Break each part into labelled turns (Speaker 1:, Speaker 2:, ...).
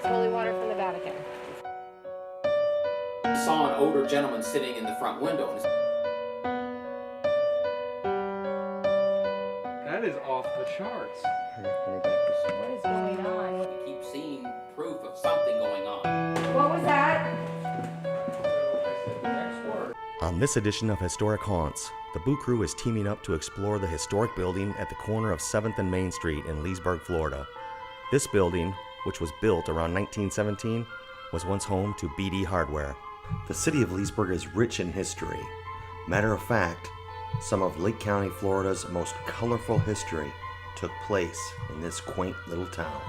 Speaker 1: holy water from the Vatican.
Speaker 2: I saw an older gentleman sitting in the front window.
Speaker 3: That is off the charts.
Speaker 1: What is going on?
Speaker 2: You keep seeing proof of something going on.
Speaker 1: What was that?
Speaker 4: On this edition of Historic Haunts, the Boo Crew is teaming up to explore the historic building at the corner of 7th and Main Street in Leesburg, Florida. This building, which was built around 1917, was once home to BD Hardware. The city of Leesburg is rich in history. Matter of fact, some of Lake County, Florida's most colorful history took place in this quaint little town.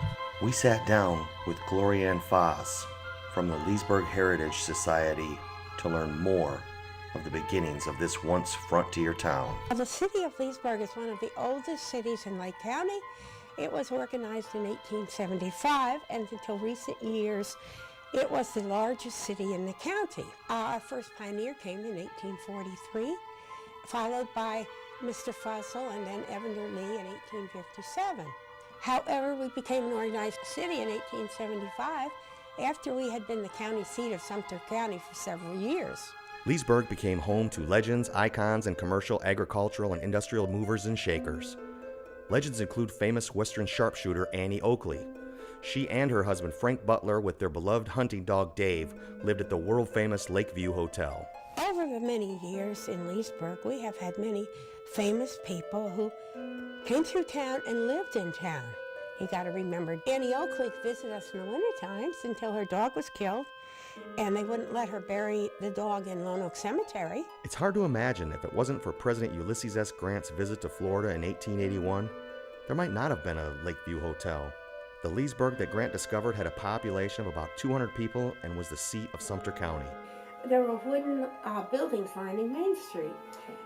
Speaker 4: We sat down with Gloria Ann Foss from the Leesburg Heritage Society to learn more of the beginnings of this once frontier town.
Speaker 5: The city of Leesburg is one of the oldest cities in Lake County. It was organized in 1875, and until recent years, it was the largest city in the county. Our first pioneer came in 1843, followed by Mr. Fussell and then Evander Lee in 1857. However, we became an organized city in 1875 after we had been the county seat of Sumter County for several years.
Speaker 4: Leesburg became home to legends, icons, and commercial, agricultural, and industrial movers and shakers. Legends include famous Western sharpshooter Annie Oakley. She and her husband Frank Butler, with their beloved hunting dog Dave, lived at the world-famous Lakeview Hotel.
Speaker 5: Over the many years in Leesburg, we have had many famous people who came through town and lived in town. You got to remember, Annie Oakley visited us in the winter times until her dog was killed, and they wouldn't let her bury the dog in Lone Oak Cemetery.
Speaker 4: It's hard to imagine if it wasn't for President Ulysses S. Grant's visit to Florida in 1881, there might not have been a Lakeview Hotel. The Leesburg that Grant discovered had a population of about 200 people and was the seat of Sumter County.
Speaker 5: There were wooden buildings lining Main Street,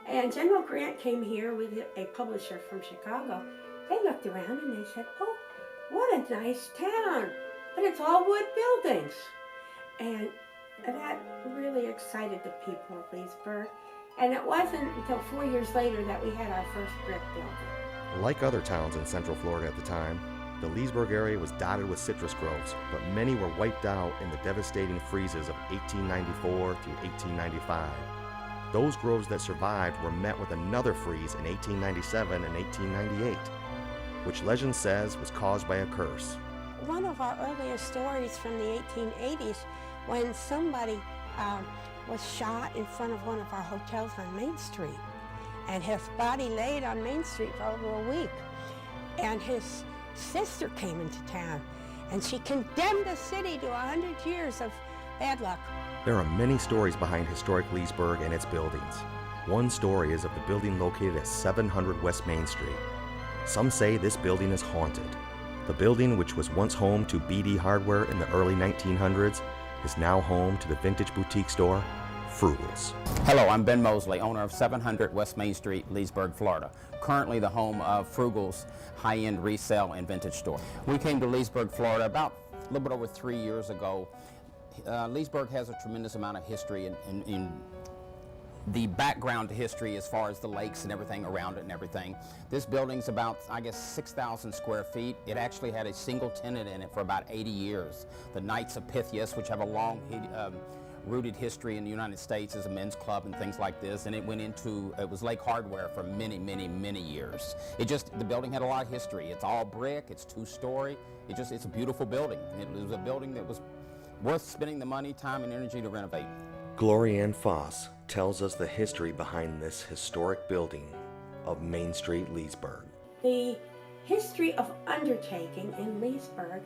Speaker 5: and General Grant came here with a publisher from Chicago. They looked around and they said, "Oh, what a nice town, but it's all wood buildings." And that really excited the people of Leesburg. And it wasn't until 4 years later that we had our first brick building.
Speaker 4: Like other towns in Central Florida at the time, the Leesburg area was dotted with citrus groves, but many were wiped out in the devastating freezes of 1894 through 1895. Those groves that survived were met with another freeze in 1897 and 1898, which legend says was caused by a curse.
Speaker 5: One of our earliest stories from the 1880s, when somebody was shot in front of one of our hotels on Main Street, and his body laid on Main Street for over a week, and his sister came into town, and she condemned the city to 100 years of bad luck.
Speaker 4: There are many stories behind historic Leesburg and its buildings. One story is of the building located at 700 West Main Street. Some say this building is haunted. The building, which was once home to BD Hardware in the early 1900s, is now home to the vintage boutique store, Frugals.
Speaker 2: Hello, I'm Ben Mosley, owner of 700 West Main Street, Leesburg, Florida. Currently the home of Frugals high-end resale and vintage store. We came to Leesburg, Florida about a little bit over 3 years ago. Leesburg has a tremendous amount of history in the background to history as far as the lakes and everything around it and everything. This building's about, I guess, 6,000 square feet. It actually had a single tenant in it for about 80 years. The Knights of Pythias, which have a long rooted history in the United States as a men's club and things like this, and it was Lake Hardware for many, many, many years. The building had a lot of history. It's all brick, it's two-story. It's a beautiful building. It was a building that was worth spending the money, time, and energy to renovate.
Speaker 4: Gloria Ann Foss tells us the history behind this historic building of Main Street, Leesburg.
Speaker 5: The history of undertaking in Leesburg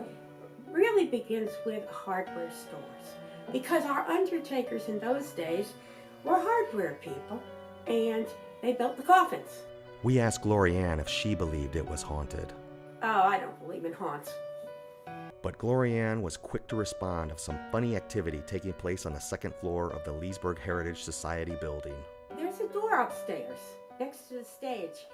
Speaker 5: really begins with hardware stores, because our undertakers in those days were hardware people, and they built the coffins.
Speaker 4: We asked Gloria Ann if she believed it was haunted.
Speaker 5: Oh, I don't believe in haunts.
Speaker 4: But Gloria Ann was quick to respond of some funny activity taking place on the second floor of the Leesburg Heritage Society building.
Speaker 5: There's a door upstairs next to the stage,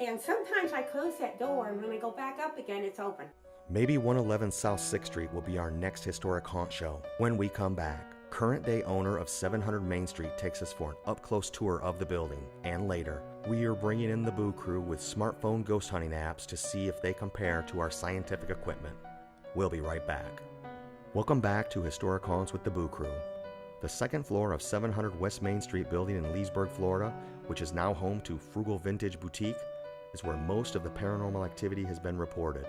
Speaker 5: and sometimes I close that door, and when I go back up again, it's open.
Speaker 4: Maybe 111 South 6th Street will be our next historic haunt show. When we come back, current day owner of 700 Main Street takes us for an up-close tour of the building, and later, we are bringing in the Boo Crew with smartphone ghost hunting apps to see if they compare to our scientific equipment. We'll be right back. Welcome back to Historic Haunts with the Boo Crew. The second floor of 700 West Main Street building in Leesburg, Florida, which is now home to Frugal Vintage Boutique, is where most of the paranormal activity has been reported.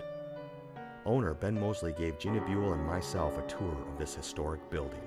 Speaker 4: Owner Ben Mosley gave Gina Buell and myself a tour of this historic building.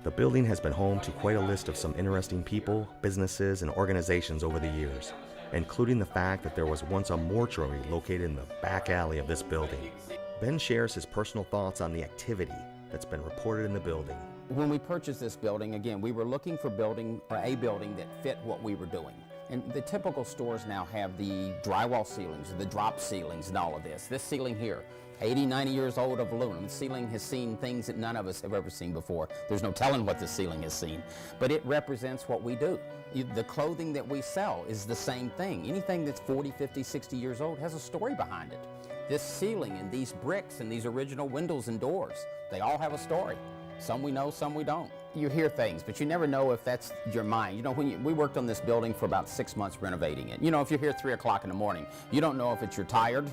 Speaker 4: The building has been home to quite a list of some interesting people, businesses, and organizations over the years, including the fact that there was once a mortuary located in the back alley of this building. Ben shares his personal thoughts on the activity that's been reported in the building.
Speaker 2: When we purchased this building, again, we were looking for a building that fit what we were doing. And the typical stores now have the drywall ceilings, the drop ceilings, and all of this. This ceiling here, 80, 90 years old of aluminum. The ceiling has seen things that none of us have ever seen before. There's no telling what the ceiling has seen, but it represents what we do. The clothing that we sell is the same thing. Anything that's 40, 50, 60 years old has a story behind it. This ceiling and these bricks and these original windows and doors, they all have a story. Some we know, some we don't. You hear things, but you never know if that's your mind. You know, we worked on this building for about 6 months renovating it. You know, if you're here 3 o'clock in the morning, you don't know if it's you're tired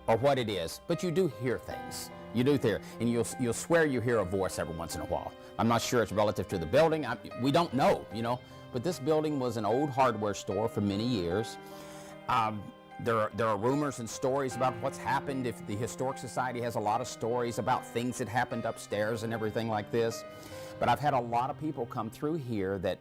Speaker 2: or what it is, but you do hear things. You do hear, and you'll swear you hear a voice every once in a while. I'm not sure it's relative to the building. We don't know, you know. But this building was an old hardware store for many years. There are rumors and stories about what's happened. If the Historic Society has a lot of stories about things that happened upstairs and everything like this. But I've had a lot of people come through here that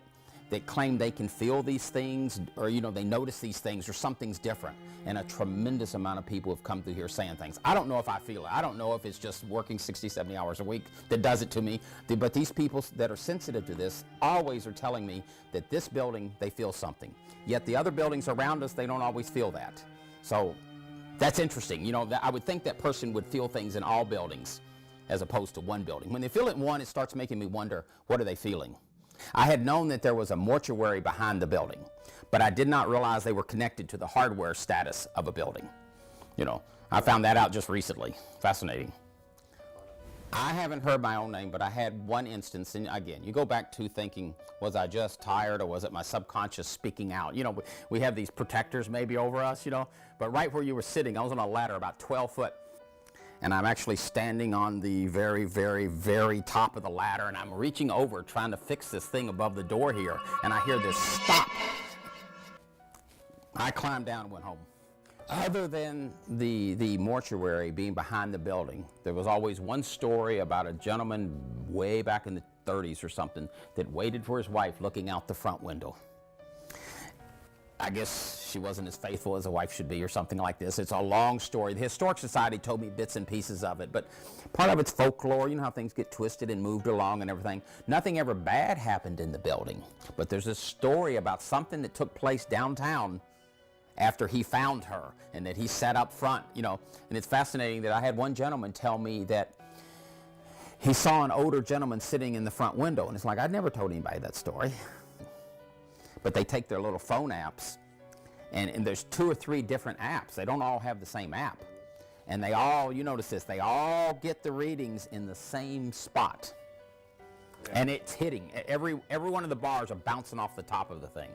Speaker 2: claim they can feel these things, or you know, they notice these things, or something's different. And a tremendous amount of people have come through here saying things. I don't know if I feel it. I don't know if it's just working 60, 70 hours a week that does it to me. But these people that are sensitive to this always are telling me that this building, they feel something. Yet the other buildings around us, they don't always feel that. So that's interesting. You know, I would think that person would feel things in all buildings as opposed to one building. When they feel it in one, it starts making me wonder, what are they feeling? I had known that there was a mortuary behind the building, but I did not realize they were connected to the hardware status of a building. You know, I found that out just recently. Fascinating. I haven't heard my own name, but I had one instance, and again, you go back to thinking, was I just tired, or was it my subconscious speaking out? You know, we have these protectors maybe over us, you know, but right where you were sitting, I was on a ladder about 12 foot, and I'm actually standing on the very, very, very top of the ladder, and I'm reaching over trying to fix this thing above the door here, and I hear this stop. I climbed down and went home. Other than the mortuary being behind the building, there was always one story about a gentleman way back in the 30s or something that waited for his wife looking out the front window. I guess she wasn't as faithful as a wife should be or something like this. It's a long story. The Historic Society told me bits and pieces of it, but part of it's folklore. You know how things get twisted and moved along and everything. Nothing ever bad happened in the building, but there's a story about something that took place downtown after he found her, and that he sat up front, you know. And it's fascinating that I had one gentleman tell me that he saw an older gentleman sitting in the front window, and it's like, I'd never told anybody that story. But they take their little phone apps, and there's 2 or 3 different apps. They don't all have the same app. And they all, you notice this, they all get the readings in the same spot. Yeah. And it's hitting. Every one of the bars are bouncing off the top of the thing.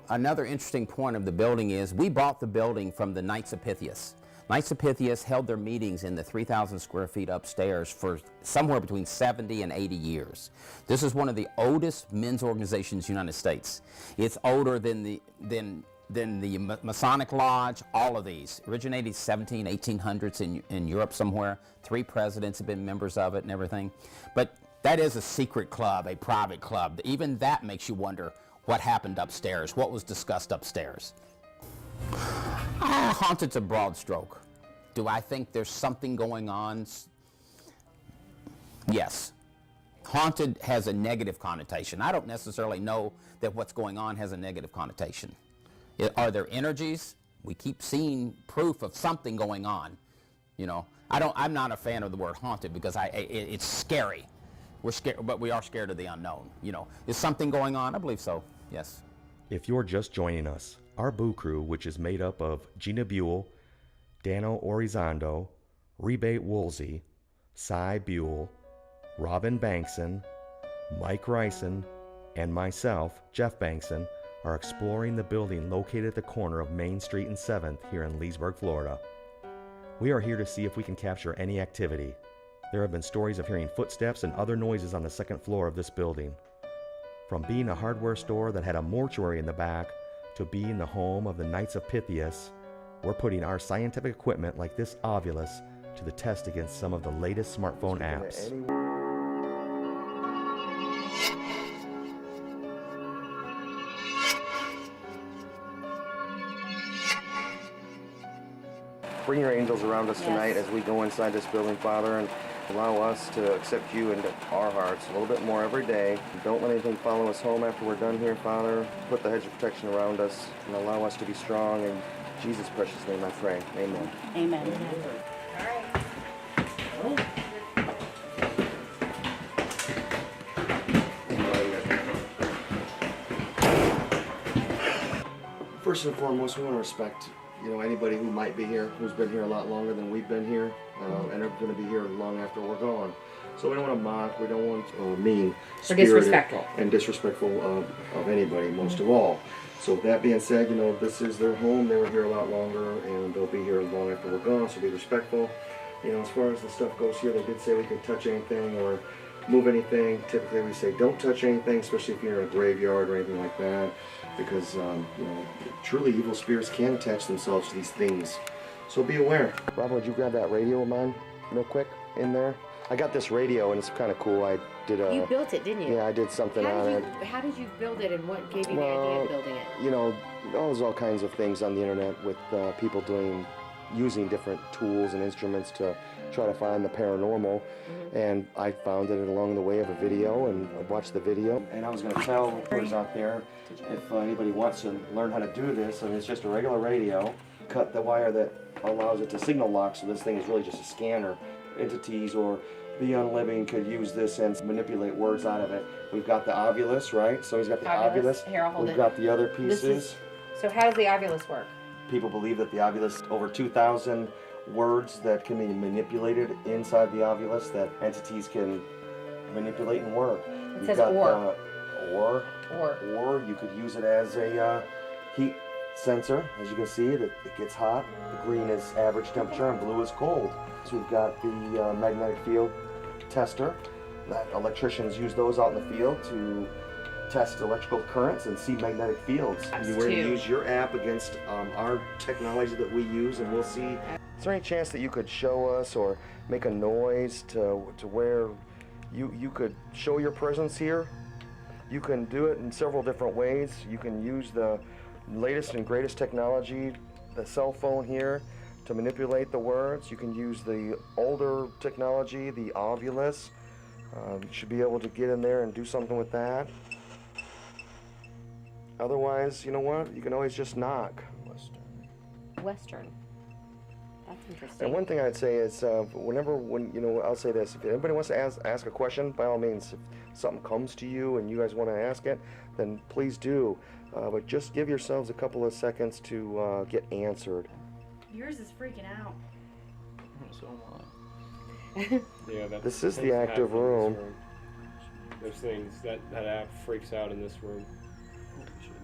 Speaker 2: Another interesting point of the building is we bought the building from the Knights of Pythias. Knights of Pythias held their meetings in the 3,000 square feet upstairs for somewhere between 70 and 80 years. This is one of the oldest men's organizations in the United States. It's older than the Masonic Lodge, all of these. Originated 1800s in Europe somewhere. 3 presidents have been members of it and everything. But that is a secret club, a private club. Even that makes you wonder what happened upstairs, what was discussed upstairs. Haunted's a broad stroke. Do I think there's something going on? Yes. Haunted has a negative connotation. I don't necessarily know that what's going on has a negative connotation. Are there energies? We keep seeing proof of something going on. You know, I'm not a fan of the word haunted because it's scary. We're scared, but we are scared of the unknown. You know, is something going on? I believe so. Yes.
Speaker 4: If you're just joining us, our Boo Crew, which is made up of Gina Buell, Dano Orizondo, Rebate Woolsey, Cy Buell, Robin Bankson, Mike Ryson, and myself, Jeff Bankson, are exploring the building located at the corner of Main Street and 7th here in Leesburg, Florida. We are here to see if we can capture any activity. There have been stories of hearing footsteps and other noises on the second floor of this building. From being a hardware store that had a mortuary in the back to being the home of the Knights of Pythias, we're putting our scientific equipment like this Ovilus to the test against some of the latest smartphone apps. Bring your angels around us tonight as we go inside this building, Father, and allow us to accept you into our hearts a little bit more every day. Don't let anything follow us home after we're done here, Father. Put the hedge of protection around us and allow us to be strong. In Jesus' precious name I pray. Amen.
Speaker 6: Amen.
Speaker 4: First and foremost, we want to respect, anybody who might be here, who's been here a lot longer than we've been here, and are going to be here long after we're gone. So we don't want to mock, we don't want mean, spirited,
Speaker 1: disrespectful.
Speaker 4: and disrespectful of anybody, most of all. So with that being said, this is their home. They were here a lot longer, and they'll be here long after we're gone. So be respectful. As far as the stuff goes here, they did say we could touch anything or move anything. Typically, we say don't touch anything, especially if you're in a graveyard or anything like that, because truly evil spirits can attach themselves to these things. So be aware. Robin, would you grab that radio of mine real quick in there? I got this radio, and it's kind of cool. I did a...
Speaker 1: You built it, didn't you?
Speaker 4: Yeah, I did something on it.
Speaker 1: How did you build it, and what gave you the idea of building it?
Speaker 4: There's all kinds of things on the internet with people using different tools and instruments to try to find the paranormal. And I found it along the way of a video, and I watched the video. And I was going to tell those out there, if anybody wants to learn how to do this, it's just a regular radio. Cut the wire that allows it to signal lock, so this thing is really just a scanner. Entities or the unliving could use this and manipulate words out of it. We've got the Ovilus, right? So he's got the Ovilus.
Speaker 1: Here, I'll hold
Speaker 4: We've
Speaker 1: it.
Speaker 4: got the other pieces.
Speaker 1: So how does the Ovilus work?
Speaker 4: People believe that the Ovilus, over 2,000 words that can be manipulated inside the Ovilus that entities can manipulate and work.
Speaker 1: It says or.
Speaker 4: Or you could use it as a heat sensor. As you can see, it gets hot. The green is average temperature and blue is cold. So we've got the magnetic field tester. That electricians use those out in the field to test electrical currents and see magnetic fields. We're going to use your app against our technology that we use, and we'll see. Is there any chance that you could show us or make a noise to where you could show your presence here? You can do it in several different ways. You can use the latest and greatest technology, the cell phone here, to manipulate the words. You can use the older technology, the Ovilus. You should be able to get in there and do something with that. Otherwise, you know what? You can always just knock.
Speaker 1: Western. That's interesting.
Speaker 4: And one thing I'd say is, I'll say this: if anybody wants to ask a question, by all means, if something comes to you and you guys want to ask it, then please do. But just give yourselves a couple of seconds to get answered.
Speaker 6: Yours is freaking out.
Speaker 3: So am I. Yeah,
Speaker 4: This is the active room.
Speaker 3: Those things, that app freaks out in this room.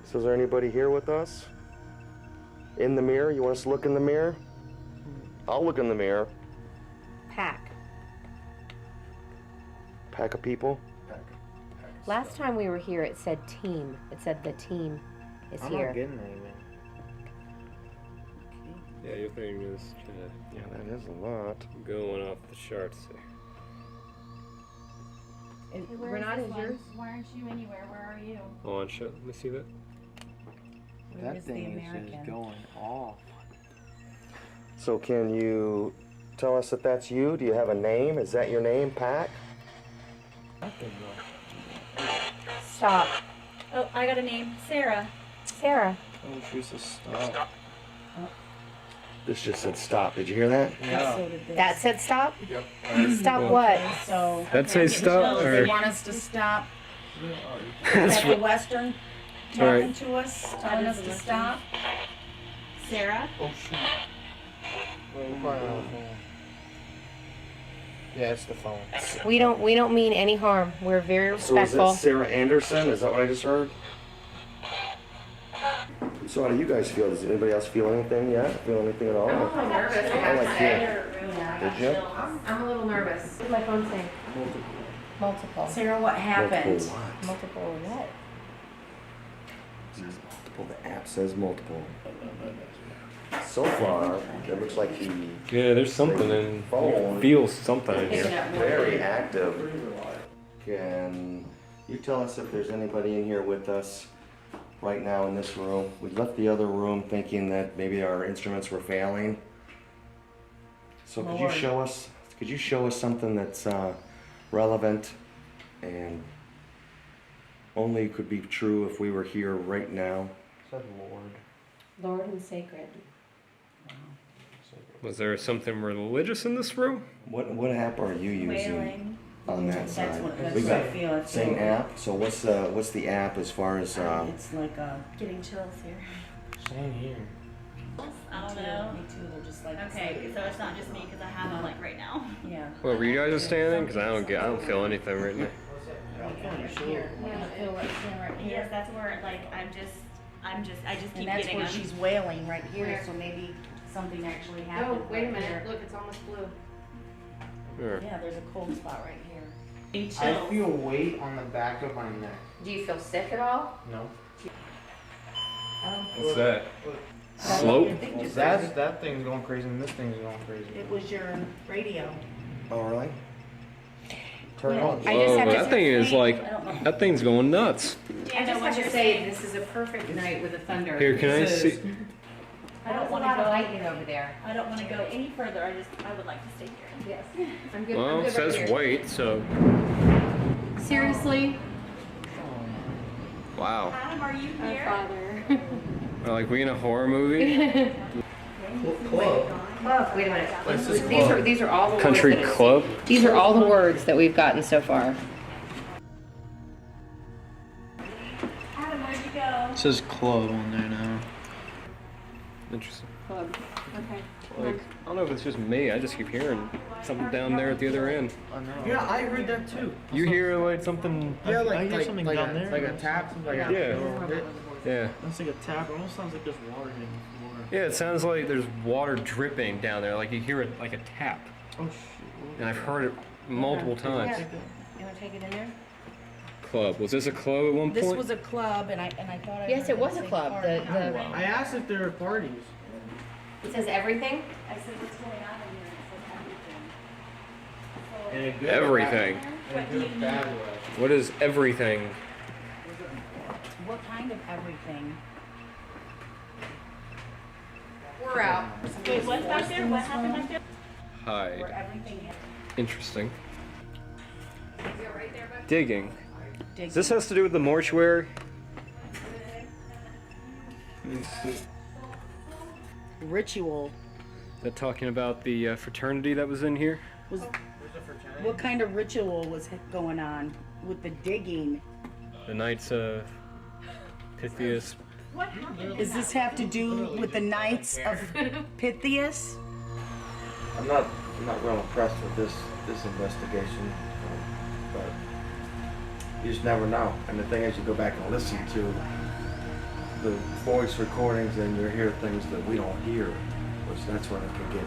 Speaker 4: So is there anybody here with us? In the mirror? You want us to look in the mirror? I'll look in the mirror.
Speaker 1: Pack.
Speaker 4: Pack of people?
Speaker 1: Last time we were here, it said team. It said the team is here.
Speaker 3: not getting anything. Yeah, your thing is
Speaker 4: Yeah, that is a lot.
Speaker 3: going off the charts there.
Speaker 1: Renata, is yours?
Speaker 6: Why aren't you anywhere? Where are you?
Speaker 3: Hold on, let me see that.
Speaker 6: Where's the American?
Speaker 3: going off.
Speaker 4: So can you tell us that that's you? Do you have a name? Is that your name, Pack?
Speaker 1: Stop.
Speaker 6: Oh, I got a name. Sarah.
Speaker 1: Sarah.
Speaker 3: Oh, she says stop.
Speaker 4: This just said stop. Did you hear that?
Speaker 3: Yeah.
Speaker 6: So did this.
Speaker 1: That said stop? Stop what?
Speaker 6: So
Speaker 3: That say stop,
Speaker 6: They
Speaker 3: or-
Speaker 6: want us to stop. That's the Western talking
Speaker 3: Alright.
Speaker 6: to us, telling us to stop. Sarah?
Speaker 3: Oh, shoot.
Speaker 7: Yeah, it's the phone.
Speaker 1: We don't mean any harm. We're very
Speaker 4: So is
Speaker 1: respectful.
Speaker 4: it Sarah Anderson? Is that what I just heard? So how do you guys feel? Does anybody else feel anything yet? Feel anything at all?
Speaker 1: I'm nervous.
Speaker 4: I like you.
Speaker 6: Yeah.
Speaker 4: Did you?
Speaker 1: I'm a little nervous. What did my phone say? Multiple.
Speaker 6: Sarah, what happened?
Speaker 1: Multiple what?
Speaker 4: Multiple. The app says multiple. So far, it looks like he
Speaker 3: Yeah, there's something in.
Speaker 4: phone
Speaker 3: Feels something in
Speaker 1: Picking
Speaker 3: here.
Speaker 1: up more.
Speaker 4: very active. Can you tell us if there's anybody in here with us right now in this room? We left the other room thinking that maybe our instruments were failing. So could you show us? Could you show us something that's relevant and only could be true if we were here right now?
Speaker 3: Said Lord.
Speaker 1: Lord and sacred.
Speaker 3: Was there something religious in this room?
Speaker 4: What app are you using
Speaker 6: Wailing.
Speaker 4: on that
Speaker 6: That's
Speaker 4: side?
Speaker 6: what, that's
Speaker 4: We
Speaker 6: what
Speaker 4: got
Speaker 6: I feel.
Speaker 4: same app. So what's the app as far as?
Speaker 6: It's like getting chills here.
Speaker 3: Same here.
Speaker 7: I don't know.
Speaker 6: Me too. They're just like
Speaker 7: Okay, so it's not just me because I have them like right now.
Speaker 6: Yeah.
Speaker 3: Well, were you guys just standing? Because I don't feel anything right now.
Speaker 7: Here. I feel like sitting right here. Yes, that's where like I just keep
Speaker 6: And that's
Speaker 7: getting
Speaker 6: where
Speaker 7: them.
Speaker 6: she's wailing right here.
Speaker 1: Where?
Speaker 6: So maybe something actually happened.
Speaker 1: Oh, wait a
Speaker 6: right
Speaker 1: minute.
Speaker 6: here.
Speaker 1: Look, it's almost blue.
Speaker 3: Here.
Speaker 6: Yeah, there's a cold spot right here.
Speaker 8: I feel weight on the back of my neck.
Speaker 1: Do you feel sick at all?
Speaker 8: No.
Speaker 3: What's that? Slope?
Speaker 8: That thing's going crazy and this thing's going crazy.
Speaker 6: It was your radio.
Speaker 4: Oh really? Turn it
Speaker 6: Well,
Speaker 4: on.
Speaker 1: I just
Speaker 3: Whoa,
Speaker 1: have to
Speaker 3: that thing is like,
Speaker 6: I don't know.
Speaker 3: that thing's going nuts.
Speaker 1: I just have to say, this is a perfect night with the thunder.
Speaker 3: Here, can I see?
Speaker 7: I don't
Speaker 1: There's a
Speaker 7: want
Speaker 1: lot
Speaker 7: to
Speaker 1: of
Speaker 7: go.
Speaker 1: lightning over there.
Speaker 7: I don't want to go any further. I would like to stay here.
Speaker 1: Yes. I'm good.
Speaker 3: Well,
Speaker 1: I'm
Speaker 3: it
Speaker 1: good right
Speaker 3: says
Speaker 1: here.
Speaker 3: wait, so.
Speaker 1: Seriously?
Speaker 3: Wow.
Speaker 7: Adam, are you here?
Speaker 1: Father.
Speaker 3: Are like we in a horror movie?
Speaker 1: Club. Wait a minute. These are all the
Speaker 3: Country
Speaker 1: words.
Speaker 3: club?
Speaker 1: These are all the words that we've gotten so far.
Speaker 7: Adam, where'd you go?
Speaker 8: It says club on there now.
Speaker 3: Interesting.
Speaker 1: Club. Okay.
Speaker 3: Like, I don't know if it's just me. I just keep hearing something down there at the other end.
Speaker 8: Yeah, I heard that too.
Speaker 3: You hear like something?
Speaker 8: Yeah,
Speaker 9: I hear something down there.
Speaker 8: Like a tap, like
Speaker 3: Yeah. Yeah.
Speaker 9: That's like a tap. It almost sounds like there's water hitting the floor.
Speaker 3: Yeah, it sounds like there's water dripping down there. Like you hear it like a tap.
Speaker 9: Oh shit.
Speaker 3: And I've heard it multiple times.
Speaker 1: Yeah. You want to take it in there?
Speaker 3: Club. Was this a club at one
Speaker 6: This
Speaker 3: point?
Speaker 6: was a club, and I thought. I
Speaker 1: Yes,
Speaker 6: heard
Speaker 1: it was
Speaker 6: them
Speaker 1: a
Speaker 6: say
Speaker 1: club.
Speaker 6: party.
Speaker 8: I asked if there were parties.
Speaker 1: It says everything.
Speaker 7: I said, what's going on in here? It says everything.
Speaker 8: In a good
Speaker 3: Everything.
Speaker 8: In a good or bad way.
Speaker 3: What is everything?
Speaker 6: What kind of everything?
Speaker 1: We're out.
Speaker 7: Wait, what's back there? What happened back there?
Speaker 3: Hide.
Speaker 6: Where everything
Speaker 3: Interesting.
Speaker 1: Right there, bud.
Speaker 3: Digging.
Speaker 6: is.
Speaker 3: Does this has to do with the mortuary?
Speaker 6: Ritual.
Speaker 3: That talking about the fraternity that was in here?
Speaker 6: Was what kind of ritual was going on with the digging?
Speaker 3: The Knights of Pythias.
Speaker 6: Does this have to do with the Knights of Pythias?
Speaker 8: I'm not real impressed with this investigation, but you just never know. And the thing is, you go back and listen to the voice recordings, and you hear things that we don't hear, which that's when it can get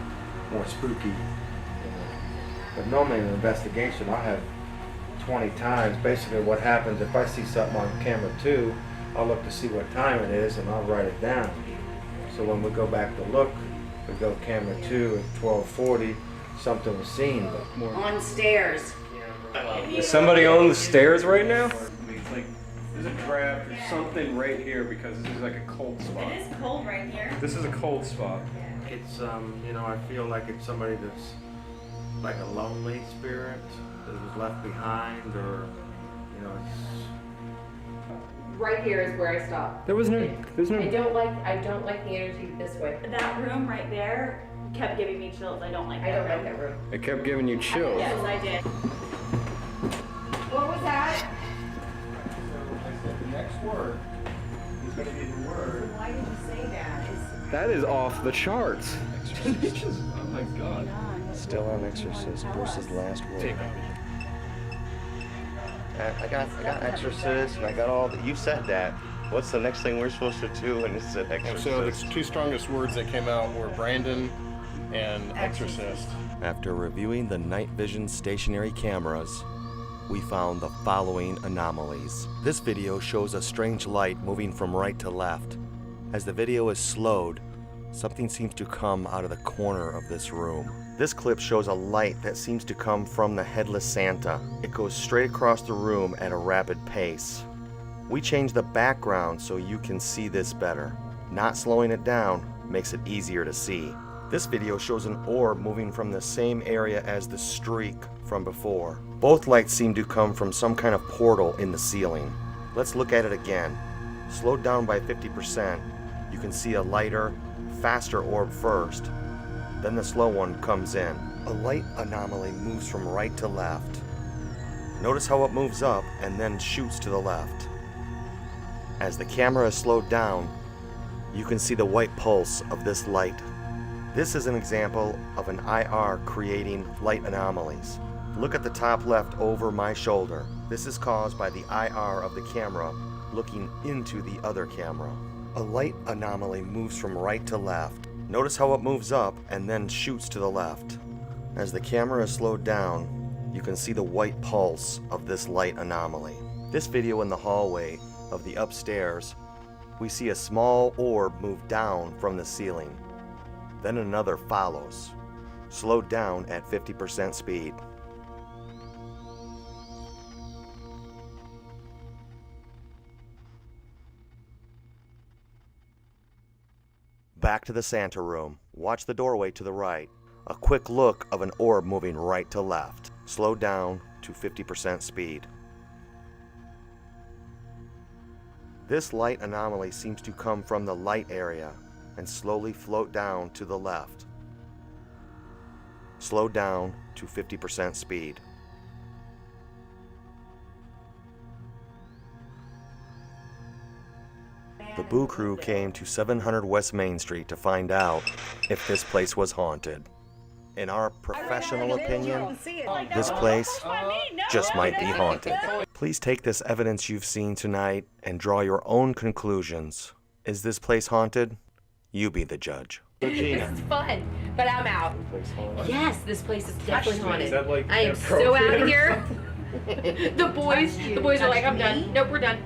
Speaker 8: more spooky. You know. But normally in an investigation, I have 20 times. Basically, what happens if I see something on camera 2, I'll look to see what time it is, and I'll write it down. So when we go back to look, we go camera 2 at 12:40. Something was seen, but more.
Speaker 6: On stairs.
Speaker 3: Is somebody on the stairs right now? Like, there's a draft or something right here because this is like a cold spot.
Speaker 7: It is cold right here.
Speaker 3: This is a cold spot.
Speaker 8: It's you know, I feel like it's somebody that's like a lonely spirit that was left behind, or you know, it's.
Speaker 1: Right here is where I stop.
Speaker 3: There's no.
Speaker 1: I don't like the energy this way.
Speaker 7: That room right there kept giving me chills. I don't like
Speaker 1: I
Speaker 7: that
Speaker 1: don't like
Speaker 7: room.
Speaker 1: that room.
Speaker 3: It kept giving you chills.
Speaker 7: Yes, I did.
Speaker 1: What was that?
Speaker 8: The next word is going to be the word.
Speaker 6: Why did you say that?
Speaker 3: That is off the charts. Oh my god.
Speaker 4: Still on Exorcist. Bruce's last word. I got Exorcist, and I got all. You said that. What's the next thing we're supposed to do? And it said Exorcist.
Speaker 10: So the two strongest words that came out were Brandon and Exorcist.
Speaker 4: After reviewing the night vision stationary cameras, we found the following anomalies. This video shows a strange light moving from right to left. As the video is slowed, something seems to come out of the corner of this room. This clip shows a light that seems to come from the headless Santa. It goes straight across the room at a rapid pace. We changed the background so you can see this better. Not slowing it down makes it easier to see. This video shows an orb moving from the same area as the streak from before. Both lights seem to come from some kind of portal in the ceiling. Let's look at it again. Slowed down by 50%, you can see a lighter, faster orb first. Then the slow one comes in. A light anomaly moves from right to left. Notice how it moves up and then shoots to the left. As the camera is slowed down, you can see the white pulse of this light. This is an example of an IR creating light anomalies. Look at the top left over my shoulder. This is caused by the IR of the camera looking into the other camera. A light anomaly moves from right to left. Notice how it moves up and then shoots to the left. As the camera is slowed down, you can see the white pulse of this light anomaly. This video in the hallway of the upstairs, we see a small orb move down from the ceiling. Then another follows, slowed down at 50% speed. Back to the Santa room. Watch the doorway to the right. A quick look of an orb moving right to left, slowed down to 50% speed. This light anomaly seems to come from the light area and slowly float down to the left. Slow down to 50% speed. The Boo Crew came to 700 West Main Street to find out if this place was haunted. In our professional opinion, this place just might be haunted. Please take this evidence you've seen tonight and draw your own conclusions. Is this place haunted? You be the judge.
Speaker 1: This is fun, but I'm out. Yes, this place is definitely haunted.
Speaker 3: Is that, like,
Speaker 1: I am so out of
Speaker 3: inappropriate?
Speaker 1: here. the boys are like, I'm done. Nope, we're done.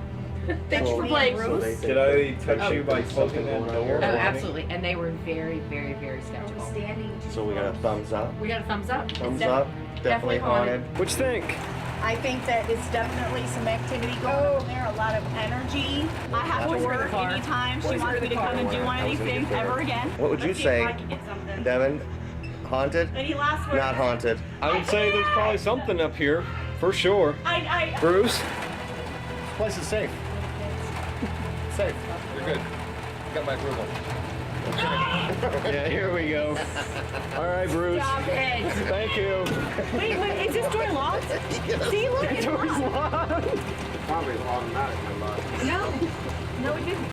Speaker 1: Thank you for playing.
Speaker 3: Did I touch you by closing that door?
Speaker 1: Oh, absolutely. And they were very, very, very skeptical.
Speaker 4: So we got a thumbs up.
Speaker 1: We got a thumbs up.
Speaker 4: Thumbs
Speaker 1: It's
Speaker 4: up. Definitely haunted.
Speaker 3: What you think?
Speaker 7: I think that it's definitely some activity going on there, a lot of energy. I have to work anytime she wants me to come and do one of these things ever again.
Speaker 4: What would you
Speaker 7: Let's see if
Speaker 4: say,
Speaker 7: I can get something.
Speaker 4: Devin? Haunted?
Speaker 7: Any last words?
Speaker 4: Not haunted.
Speaker 3: I would say there's probably something up here, for sure. Bruce?
Speaker 10: This place is safe. Safe. You're good. Got my approval.
Speaker 3: Yeah, here we go. All right, Bruce.
Speaker 1: Stop it.
Speaker 3: Thank you.
Speaker 7: Wait, is this door locked? See, look, it's locked.
Speaker 8: Probably automatically locked.
Speaker 7: No, it didn't.